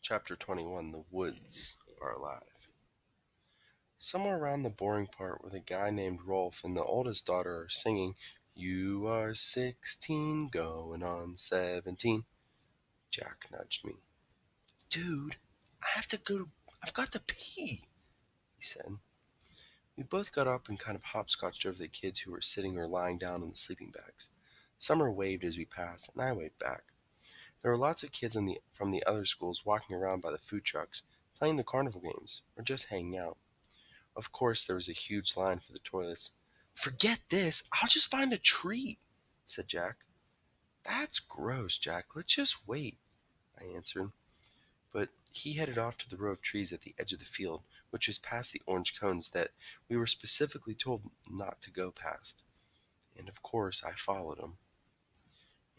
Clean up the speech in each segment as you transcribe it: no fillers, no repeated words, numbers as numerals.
Chapter 21 The Woods Are Alive. Somewhere around the boring part where the guy named Rolf and the oldest daughter are singing, "You are 16, going on 17, Jack nudged me. "Dude, I've got to pee," he said. We both got up and kind of hopscotched over the kids who were sitting or lying down in the sleeping bags. Summer waved as we passed, and I waved back. There were lots of kids from the other schools walking around by the food trucks, playing the carnival games, or just hanging out. Of course, there was a huge line for the toilets. "Forget this, I'll just find a tree," said Jack. "That's gross, Jack. Let's just wait," I answered. But he headed off to the row of trees at the edge of the field, which was past the orange cones that we were specifically told not to go past. And of course, I followed him.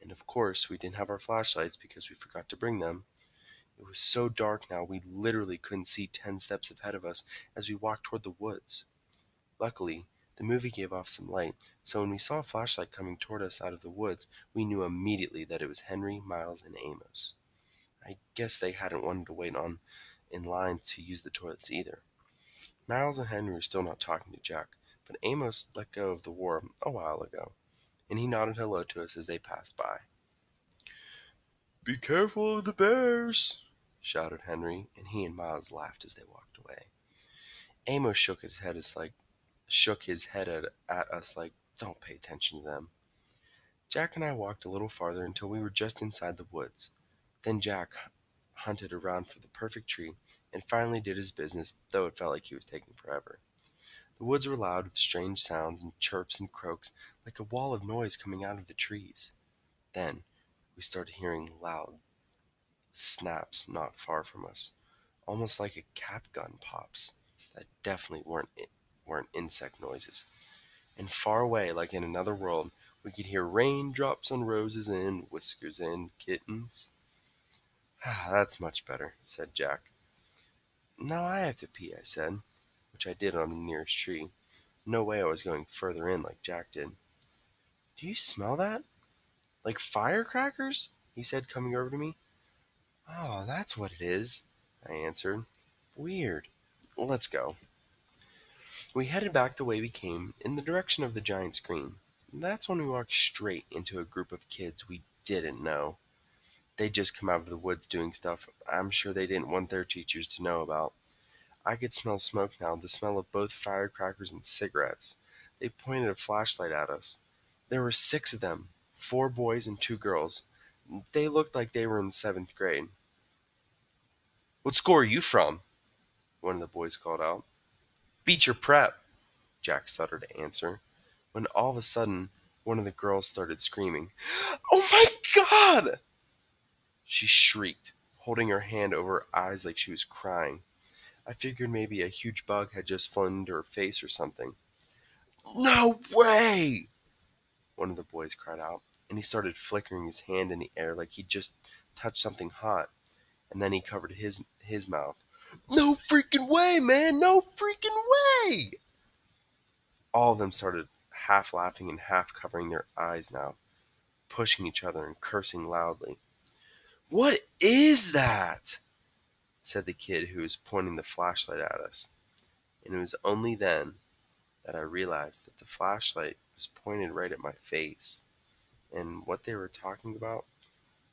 And of course, we didn't have our flashlights because we forgot to bring them. It was so dark now we literally couldn't see 10 steps ahead of us as we walked toward the woods. Luckily, the movie gave off some light, so when we saw a flashlight coming toward us out of the woods, we knew immediately that it was Henry, Miles, and Amos. I guess they hadn't wanted to wait in line to use the toilets either. Miles and Henry were still not talking to Jack, but Amos let go of the war a while ago, and he nodded hello to us as they passed by. "Be careful of the bears," shouted Henry, and he and Miles laughed as they walked away. Amos shook his head at us like, "Don't pay attention to them." Jack and I walked a little farther until we were just inside the woods. Then Jack hunted around for the perfect tree and finally did his business, though it felt like he was taking forever. The woods were loud with strange sounds and chirps and croaks, like a wall of noise coming out of the trees. Then we started hearing loud snaps not far from us, almost like a cap gun pops. That definitely weren't insect noises. And far away, like in another world, we could hear raindrops on roses and whiskers and kittens. "Ah, that's much better," said Jack. "Now I have to pee," I said, which I did on the nearest tree. No way I was going further in like Jack did. "Do you smell that? Like firecrackers?" he said, coming over to me. "Oh, that's what it is," I answered. "Weird. Let's go." We headed back the way we came, in the direction of the giant screen. That's when we walked straight into a group of kids we didn't know. They'd just come out of the woods doing stuff I'm sure they didn't want their teachers to know about. I could smell smoke now, the smell of both firecrackers and cigarettes. They pointed a flashlight at us. There were 6 of them, 4 boys and 2 girls. They looked like they were in 7th grade. "What school are you from?" one of the boys called out. "Beecher Prep," Jack stuttered to answer, when all of a sudden one of the girls started screaming. "Oh my God!" she shrieked, holding her hand over her eyes like she was crying. I figured maybe a huge bug had just flown into her face or something. "No way!" one of the boys cried out, and he started flickering his hand in the air like he'd just touched something hot, and then he covered his mouth. "No freaking way, man! No freaking way!" All of them started half laughing and half covering their eyes now, pushing each other and cursing loudly. "What is that?" said the kid who was pointing the flashlight at us. And it was only then that I realized that the flashlight was pointed right at my face, and what they were talking about,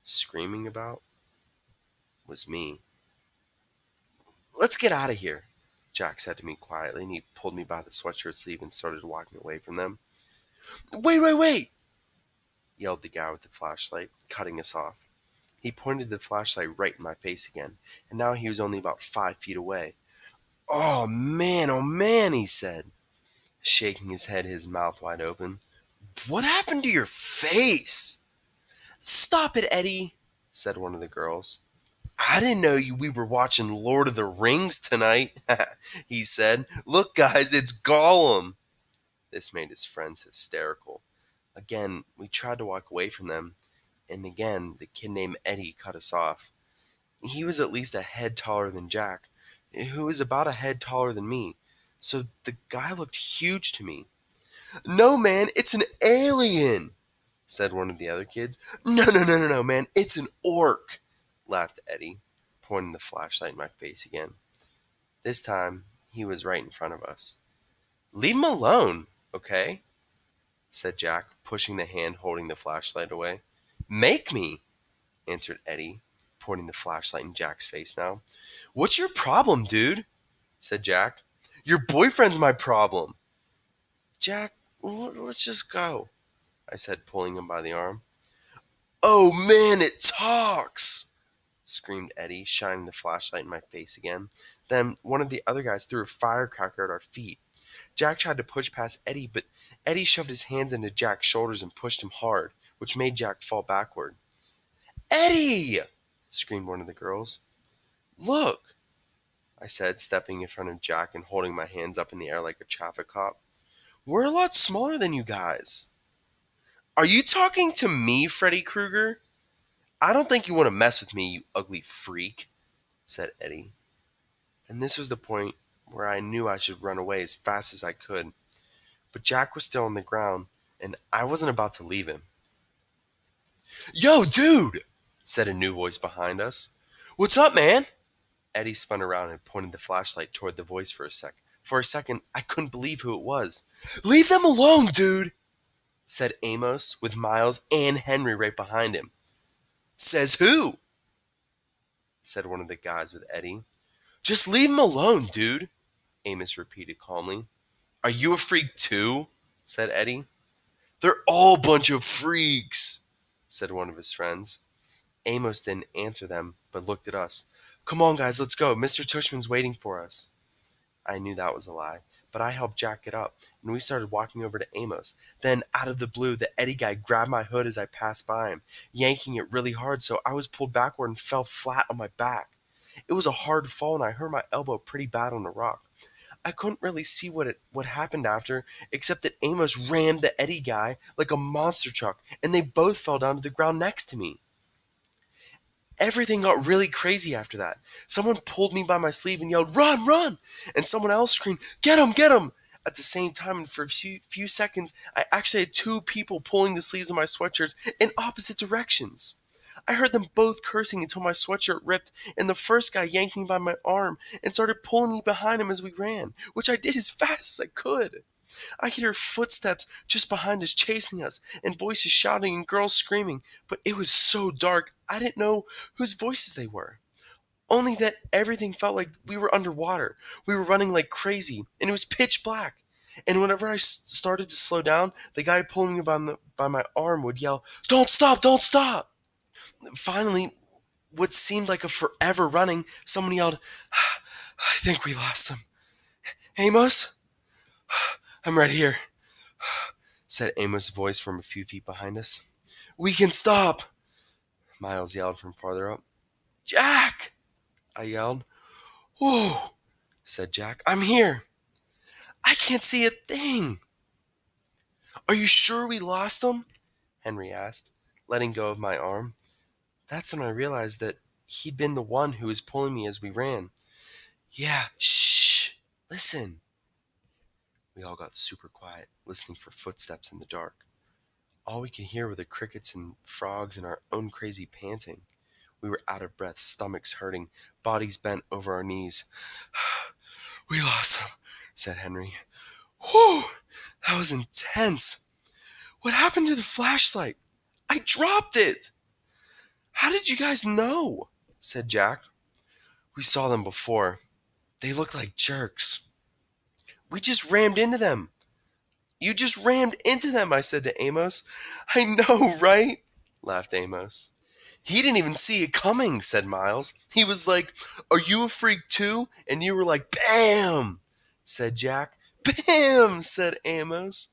screaming about, was me. "Let's get out of here," Jack said to me quietly, and he pulled me by the sweatshirt sleeve and started walking away from them. Wait!" yelled the guy with the flashlight, cutting us off. He pointed the flashlight right in my face again, and now he was only about 5 feet away. Oh man, he said, shaking his head, his mouth wide open. "What happened to your face?" "Stop it, Eddie," said one of the girls. "I didn't know we were watching Lord of the Rings tonight," he said. "Look, guys, it's Gollum." This made his friends hysterical. Again, we tried to walk away from them, and again, the kid named Eddie cut us off. He was at least a head taller than Jack, who was about a head taller than me, so the guy looked huge to me. "No, man, it's an alien," said one of the other kids. No, man, it's an orc," laughed Eddie, pointing the flashlight in my face again. This time, he was right in front of us. "Leave him alone, okay?" said Jack, pushing the hand holding the flashlight away. "Make me," answered Eddie, pointing the flashlight in Jack's face now. "What's your problem, dude?" said Jack. "Your boyfriend's my problem." "Jack, let's just go," I said, pulling him by the arm. "Oh man, it talks!" screamed Eddie, shining the flashlight in my face again. Then one of the other guys threw a firecracker at our feet. Jack tried to push past Eddie, but Eddie shoved his hands into Jack's shoulders and pushed him hard, which made Jack fall backward. "Eddie!" screamed one of the girls. "Look," I said, stepping in front of Jack and holding my hands up in the air like a traffic cop. "We're a lot smaller than you guys." "Are you talking to me, Freddy Krueger? I don't think you want to mess with me, you ugly freak," said Eddie. And this was the point where I knew I should run away as fast as I could. But Jack was still on the ground, and I wasn't about to leave him. "Yo, dude!" said a new voice behind us. "What's up, man?" Eddie spun around and pointed the flashlight toward the voice for a sec. For a second, I couldn't believe who it was. "Leave them alone, dude!" said Amos, with Miles and Henry right behind him. "Says who?" said one of the guys with Eddie. "Just leave him alone, dude," Amos repeated calmly. "Are you a freak too?" said Eddie. "They're all a bunch of freaks," said one of his friends. Amos didn't answer them, but looked at us. "Come on, guys, let's go. Mr. Tushman's waiting for us." I knew that was a lie, but I helped Jack get up, and we started walking over to Amos. Then, out of the blue, the Eddie guy grabbed my hood as I passed by him, yanking it really hard, so I was pulled backward and fell flat on my back. It was a hard fall, and I hurt my elbow pretty bad on a rock. I couldn't really see what happened after, except that Amos rammed the Eddie guy like a monster truck, and they both fell down to the ground next to me. Everything got really crazy after that. Someone pulled me by my sleeve and yelled, "Run, run!" And someone else screamed, "Get him, get him!" At the same time, and for a few seconds, I actually had two people pulling the sleeves of my sweatshirts in opposite directions. I heard them both cursing until my sweatshirt ripped, and the first guy yanked me by my arm and started pulling me behind him as we ran, which I did as fast as I could. I could hear footsteps just behind us chasing us, and voices shouting and girls screaming, but it was so dark I didn't know whose voices they were. Only that everything felt like we were underwater. We were running like crazy, and it was pitch black. And whenever I started to slow down, the guy pulling me by my arm would yell, "Don't stop, don't stop!" Finally, what seemed like a forever running, someone yelled, "I think we lost him. Amos?" "I'm right here," said Amos' voice from a few feet behind us. "We can stop," Miles yelled from farther up. "Jack!" I yelled. "Whoa," said Jack. "I'm here. I can't see a thing." "Are you sure we lost him?" Henry asked, letting go of my arm. That's when I realized that he'd been the one who was pulling me as we ran. "Yeah, shh, listen." We all got super quiet, listening for footsteps in the dark. All we could hear were the crickets and frogs and our own crazy panting. We were out of breath, stomachs hurting, bodies bent over our knees. "We lost him," said Henry. "Whew, that was intense. What happened to the flashlight? I dropped it." "How did you guys know?" said Jack. "We saw them before. They looked like jerks." "We just rammed into them." "You just rammed into them," I said to Amos. "I know, right?" laughed Amos. "He didn't even see it coming," said Miles. "He was like, 'Are you a freak too?' And you were like, 'Bam!'" said Jack. "Bam!" said Amos,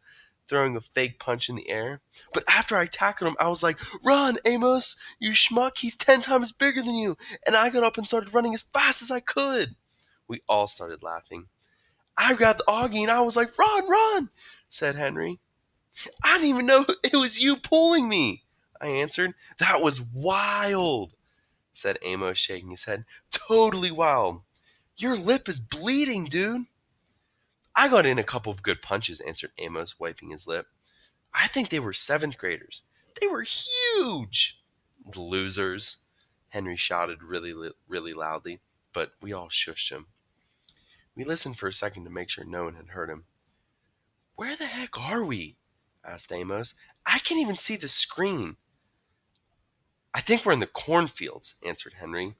throwing a fake punch in the air. "But after I tackled him, I was like, 'Run, Amos, you schmuck, he's 10 times bigger than you.' And I got up and started running as fast as I could." We all started laughing. "I grabbed Augie and I was like, 'Run, run!'" said Henry. "I didn't even know it was you pulling me," I answered. "That was wild," said Amos, shaking his head. "Totally wild. Your lip is bleeding, dude." "I got in a couple of good punches," answered Amos, wiping his lip. "I think they were 7th graders. They were huge." "Losers," Henry shouted really loudly, but we all shushed him. We listened for a second to make sure no one had heard him. "Where the heck are we?" asked Amos. "I can't even see the screen." "I think we're in the cornfields," answered Henry.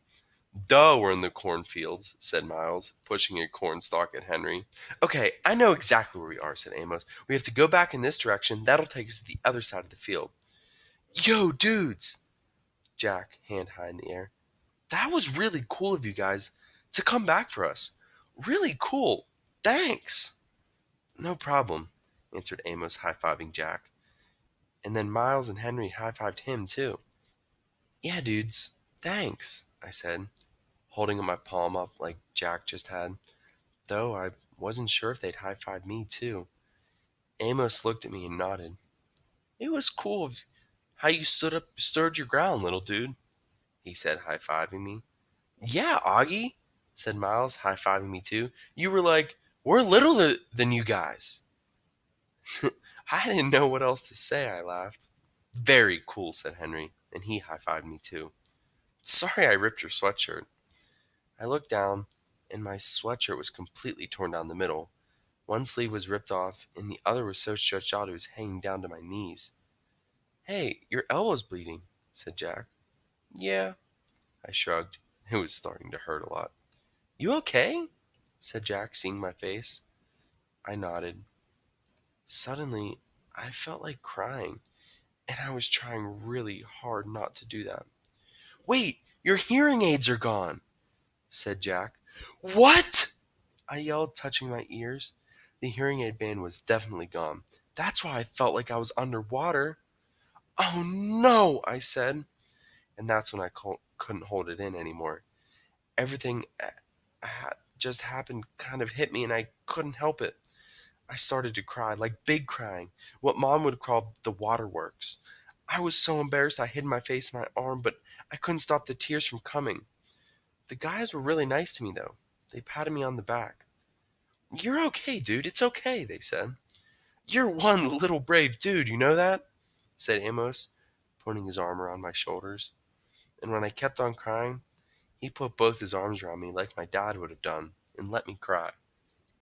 "Duh, we're in the cornfields," said Miles, pushing a cornstalk at Henry. "Okay, I know exactly where we are," said Amos. "We have to go back in this direction. That'll take us to the other side of the field." "Yo, dudes!" Jack, hand high in the air. "That was really cool of you guys to come back for us. Really cool. Thanks." "No problem," answered Amos, high-fiving Jack. And then Miles and Henry high-fived him, too. "Yeah, dudes, thanks," I said, holding my palm up like Jack just had, though I wasn't sure if they'd high-five me, too. Amos looked at me and nodded. "It was cool of how you stood your ground, little dude," he said, high-fiving me. "Yeah, Augie," said Miles, high-fiving me, too. "You were like, we're littler than you guys." I didn't know what else to say, I laughed. "Very cool," said Henry, and he high-fived me, too. "Sorry I ripped your sweatshirt." I looked down, and my sweatshirt was completely torn down the middle. One sleeve was ripped off, and the other was so stretched out it was hanging down to my knees. "Hey, your elbow's bleeding," said Jack. "Yeah," I shrugged. It was starting to hurt a lot. "You okay?" said Jack, seeing my face. I nodded. Suddenly, I felt like crying, and I was trying really hard not to do that. "Wait, your hearing aids are gone," said Jack. "What?" I yelled, touching my ears. The hearing aid band was definitely gone. That's why I felt like I was underwater. "Oh no," I said. And that's when I couldn't hold it in anymore. Everything just happened kind of hit me, and I couldn't help it. I started to cry, like big crying, what Mom would call the waterworks. I was so embarrassed I hid my face in my arm, but I couldn't stop the tears from coming. The guys were really nice to me, though. They patted me on the back. "You're okay, dude. It's okay," they said. "You're one little brave dude, you know that?" said Amos, putting his arm around my shoulders. And when I kept on crying, he put both his arms around me like my dad would have done and let me cry.